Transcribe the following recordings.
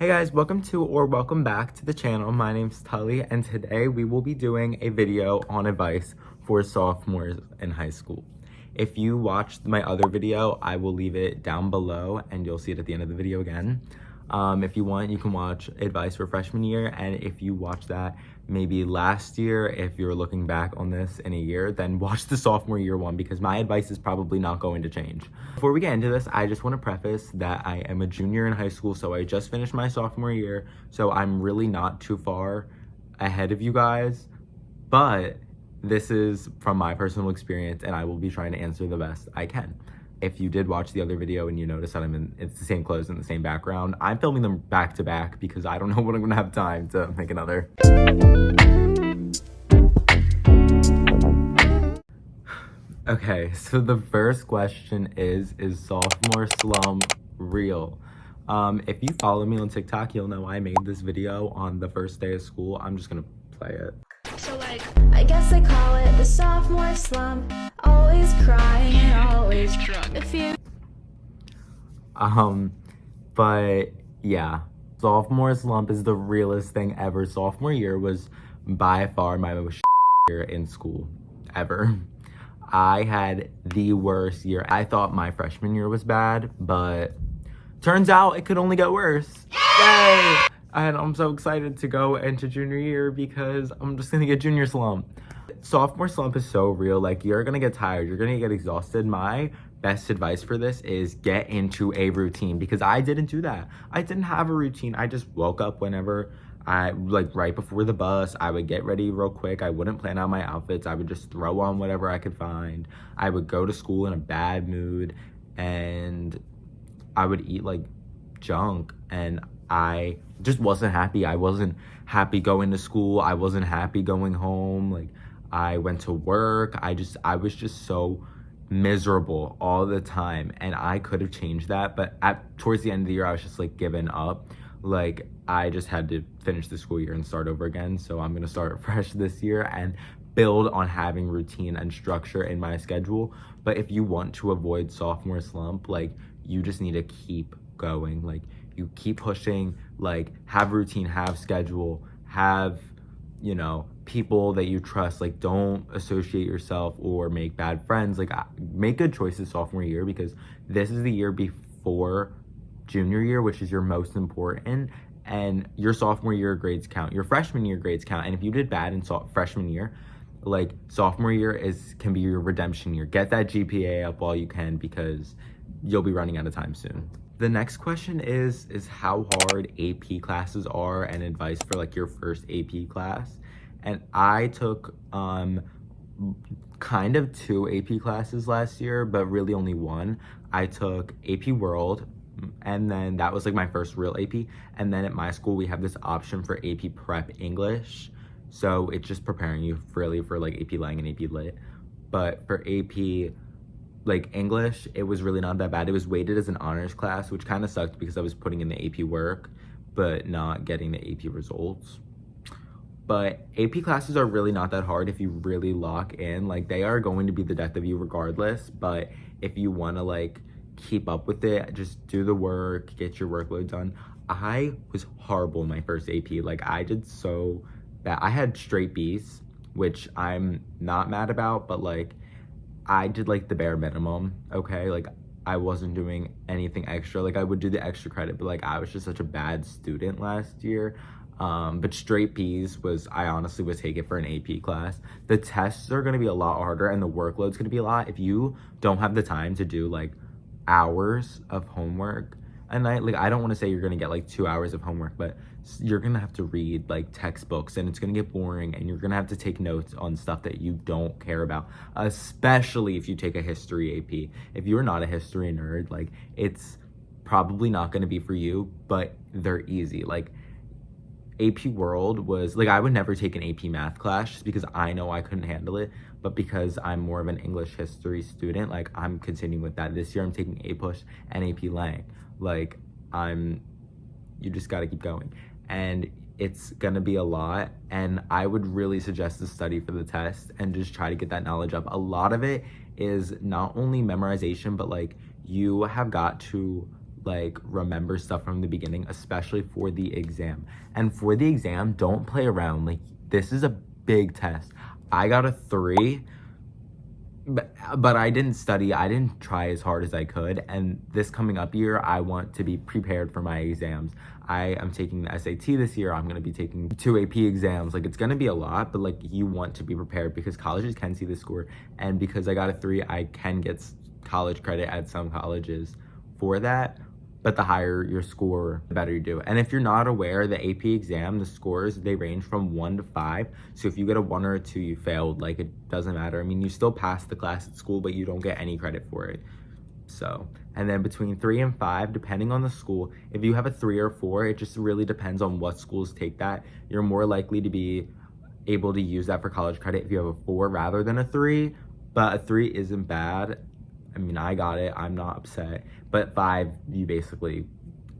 Hey guys, welcome back to the channel. My name's Tully, and today we will be doing a video on advice for sophomores in high school. If you watched my other video, I will leave it down below and you'll see it at the end of the video again. If you want, you can watch advice for freshman year, and if you watch that maybe last year, if you're looking back on this in a year, then watch the sophomore year one because my advice is probably not going to change. Before we get into this, I just want to preface that I am a junior in high school, so I just finished my sophomore year, so I'm really not too far ahead of you guys, but this is from my personal experience and I will be trying to answer the best I can. If you did watch the other video and you notice that it's the same clothes and the same background, I'm filming them back to back because I don't know when I'm gonna have time to make another. Okay, so the first question is sophomore slump real? If you follow me on TikTok, you'll know I made this video on the first day of school. I'm just gonna play it. So I guess they call it the sophomore slump. Always crying and always drunk. But yeah, sophomore slump is the realest thing ever. Sophomore year was by far my most year in school ever. I had the worst year. I thought my freshman year was bad, but turns out it could only get worse. Yay! And I'm so excited to go into junior year because I'm just gonna get junior slump. Sophomore slump is so real. Like, you're gonna get tired, you're gonna get exhausted. My best advice for this is get into a routine, because I didn't do that. I didn't have a routine. I just woke up whenever right before the bus. I would get ready real quick. I wouldn't plan out my outfits. I would just throw on whatever I could find. I would go to school in a bad mood and I would eat like junk, and I just wasn't happy. I wasn't happy going to school. I wasn't happy going home. Like, I went to work. I was just so miserable all the time, and I could have changed that, but towards the end of the year, I was just like giving up. Like, I just had to finish the school year and start over again. So I'm gonna start fresh this year and build on having routine and structure in my schedule. But if you want to avoid sophomore slump, like, you just need to keep going. Like, you keep pushing, like, have routine, have schedule, have, you know, people that you trust. Like, don't associate yourself or make bad friends. Like, make good choices sophomore year, because this is the year before junior year, which is your most important, and your sophomore year grades count, your freshman year grades count. And if you did bad in freshman year, like, sophomore year can be your redemption year. Get that GPA up while you can, because you'll be running out of time soon. The next question is how hard AP classes are, and advice for like your first AP class. And I took kind of 2 AP classes last year, but really only one. I took AP World, and then that was like my first real AP. And then at my school, we have this option for AP Prep English. So it's just preparing you really for like AP Lang and AP Lit. But for AP like English, it was really not that bad. It was weighted as an honors class, which kind of sucked because I was putting in the AP work, but not getting the AP results. But AP classes are really not that hard if you really lock in. Like, they are going to be the death of you regardless, but if you want to like keep up with it, just do the work, get your workload done. I was horrible in my first AP. Like, I did so bad. I had straight B's, which I'm not mad about, but like, I did like the bare minimum, okay? Like, I wasn't doing anything extra. Like, I would do the extra credit, but like, I was just such a bad student last year. But straight B's I honestly would take it for an AP class. The tests are gonna be a lot harder, and the workload's gonna be a lot. If you don't have the time to do like hours of homework a night, like, I don't wanna say you're gonna get like 2 hours of homework, but you're gonna have to read like textbooks, and it's gonna get boring, and you're gonna have to take notes on stuff that you don't care about, especially if you take a history AP. If you're not a history nerd, like, it's probably not gonna be for you, but they're easy. Like, AP World was like, I would never take an AP math class just because I know I couldn't handle it, but because I'm more of an English history student, like, I'm continuing with that. This year I'm taking APUSH and AP Lang. Like, you just gotta keep going, and it's gonna be a lot, and I would really suggest to study for the test and just try to get that knowledge up. A lot of it is not only memorization, but like, you have got to like remember stuff from the beginning, especially for the exam. And for the exam, don't play around. Like, this is a big test. I got a 3, but I didn't study. I didn't try as hard as I could. And this coming up year, I want to be prepared for my exams. I am taking the SAT this year. I'm going to be taking 2 AP exams. Like, it's going to be a lot, but like, you want to be prepared because colleges can see the score. And because I got a 3, I can get college credit at some colleges for that. But the higher your score, the better you do. And if you're not aware, the AP exam, the scores, they range from 1 to 5. So if you get a 1 or a 2, you failed. Like, it doesn't matter. I mean, you still pass the class at school, but you don't get any credit for it. So, and then between 3 and 5, depending on the school, if you have a 3 or 4, it just really depends on what schools take that. You're more likely to be able to use that for college credit if you have a 4 rather than a 3. But a 3 isn't bad. I mean, I got it. I'm not upset. But 5, you basically,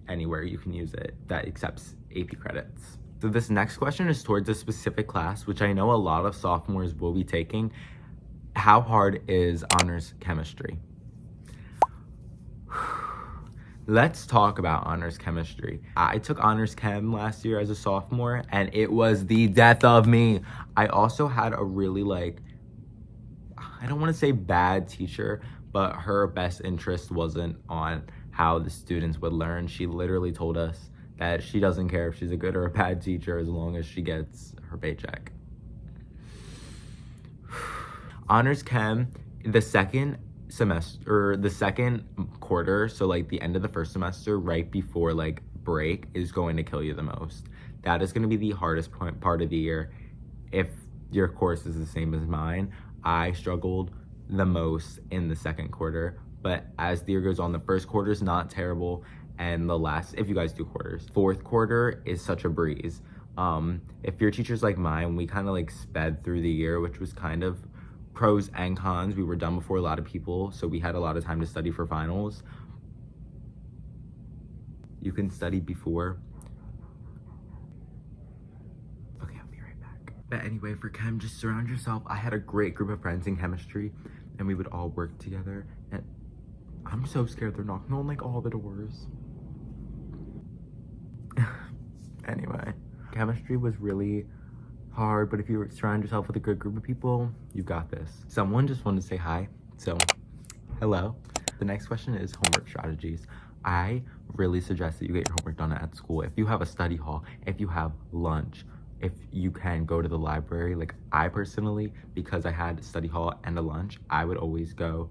anywhere you can use it that accepts AP credits. So this next question is towards a specific class, which I know a lot of sophomores will be taking. How hard is honors chemistry? Let's talk about honors chemistry. I took honors chem last year as a sophomore, and it was the death of me. I also had a really, like, I don't want to say bad teacher, but her best interest wasn't on how the students would learn. She literally told us that she doesn't care if she's a good or a bad teacher as long as she gets her paycheck. Honors chem, the second semester, or the second quarter, so like the end of the first semester, right before like break, is going to kill you the most. That is going to be the hardest part of the year. If your course is the same as mine, I struggled the most in the second quarter, but as the year goes on, the first quarter is not terrible, and the last, if you guys do quarters, fourth quarter is such a breeze. If your teacher's like mine, we kind of like sped through the year, which was kind of pros and cons. We were done before a lot of people, so we had a lot of time to study for finals. You can study before. Okay, I'll be right back. But anyway, for chem, just surround yourself. I had a great group of friends in chemistry, and we would all work together. And I'm so scared they're knocking on like all the doors. Anyway, chemistry was really hard, but if you surround yourself with a good group of people, you got this. Someone just wanted to say hi, so hello. The next question is homework strategies. I really suggest that you get your homework done at school. If you have a study hall, if you have lunch, if you can go to the library. Like, I personally, because I had study hall and a lunch, I would always go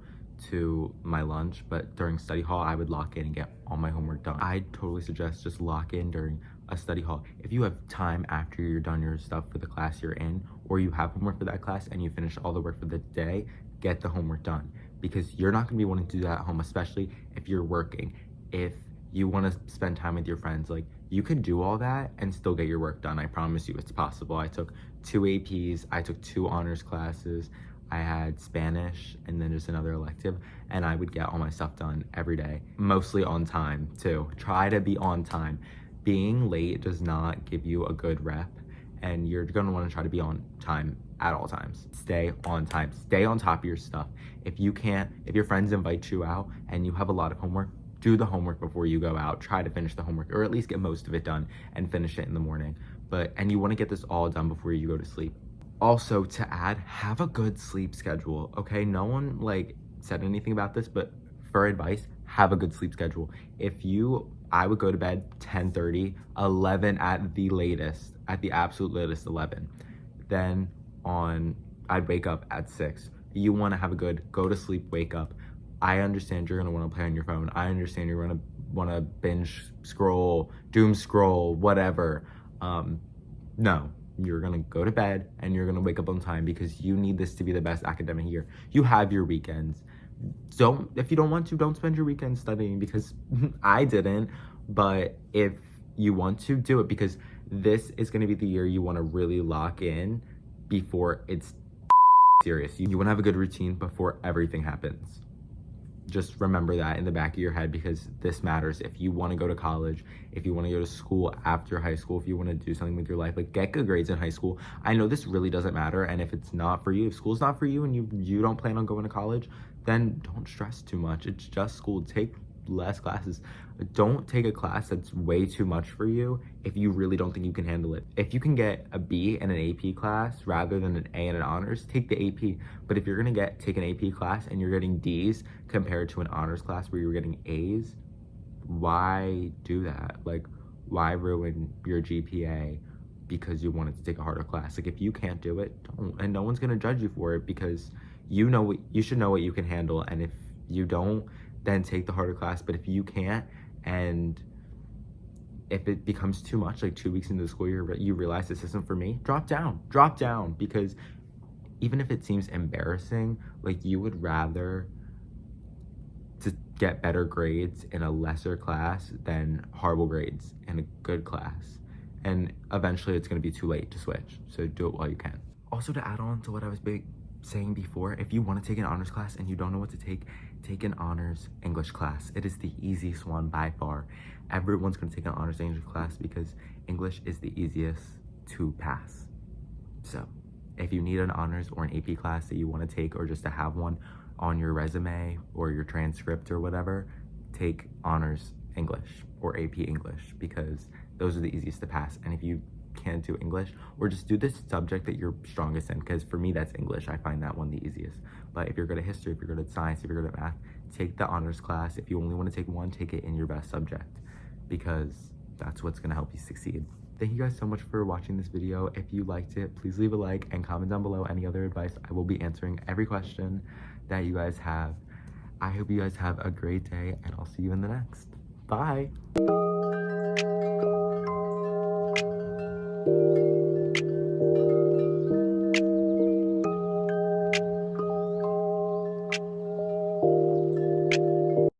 to my lunch, but during study hall, I would lock in and get all my homework done. I totally suggest just lock in during a study hall. If you have time after you're done your stuff for the class you're in, or you have homework for that class and you finish all the work for the day, get the homework done, because you're not gonna be wanting to do that at home, especially if you're working. If you wanna spend time with your friends, like, you could do all that and still get your work done. I promise you it's possible. I took 2 APs, I took 2 honors classes, I had Spanish, and then just another elective, and I would get all my stuff done every day, mostly on time too. Try to be on time. Being late does not give you a good rep, and you're gonna wanna try to be on time at all times. Stay on time, stay on top of your stuff. If your friends invite you out and you have a lot of homework, do the homework before you go out. Try to finish the homework, or at least get most of it done and finish it in the morning. And you wanna get this all done before you go to sleep. Also, to add, have a good sleep schedule, okay? No one like said anything about this, but for advice, have a good sleep schedule. I would go to bed 10:30, 11 at the latest, at the absolute latest 11. Then I'd wake up at 6. You wanna have a good go to sleep, wake up. I understand you're gonna wanna play on your phone. I understand you're gonna wanna binge scroll, doom scroll, whatever. No. You're gonna go to bed and you're gonna wake up on time, because you need this to be the best academic year. You have your weekends. If you don't want to, don't spend your weekends studying, because I didn't. But if you want to, do it, because this is gonna be the year you wanna really lock in before it's serious. You wanna have a good routine before everything happens. Just remember that in the back of your head, because this matters. If you want to go to college, if you want to go to school after high school, if you want to do something with your life, like, get good grades in high school. I know this really doesn't matter, and if it's not for you, if school's not for you and you don't plan on going to college, then don't stress too much. It's just school. Take less classes. Don't take a class that's way too much for you if you really don't think you can handle it. If you can get a B in an AP class rather than an A in an honors, take the AP. But if you're gonna take an AP class and you're getting D's compared to an honors class where you're getting A's, why do that? Like, why ruin your GPA because you wanted to take a harder class? Like, if you can't do it, don't. And no one's gonna judge you for it because you should know what you can handle. And if you don't, then take the harder class. But if you can't, and if it becomes too much, like 2 weeks into the school year, you realize this isn't for me, drop down, because even if it seems embarrassing, like, you would rather to get better grades in a lesser class than horrible grades in a good class. And eventually it's going to be too late to switch, so do it while you can. Also, to add on to what I was saying before, if you want to take an honors class and you don't know what to take an honors English class. It is the easiest one by far. Everyone's going to take an honors English class because English is the easiest to pass. So if you need an honors or an AP class that you want to take, or just to have one on your resume or your transcript or whatever, take honors English or AP English, because those are the easiest to pass. And if you can't do English, or just do this subject that you're strongest in, because for me that's English. I find that one the easiest. But if you're good at history, if you're good at science, if you're good at math, take the honors class. If you only want to take one, take it in your best subject, because that's what's going to help you succeed. Thank you guys so much for watching this video. If you liked it, please leave a like and comment down below any other advice. I will be answering every question that you guys have. I hope you guys have a great day, and I'll see you in the next. Bye.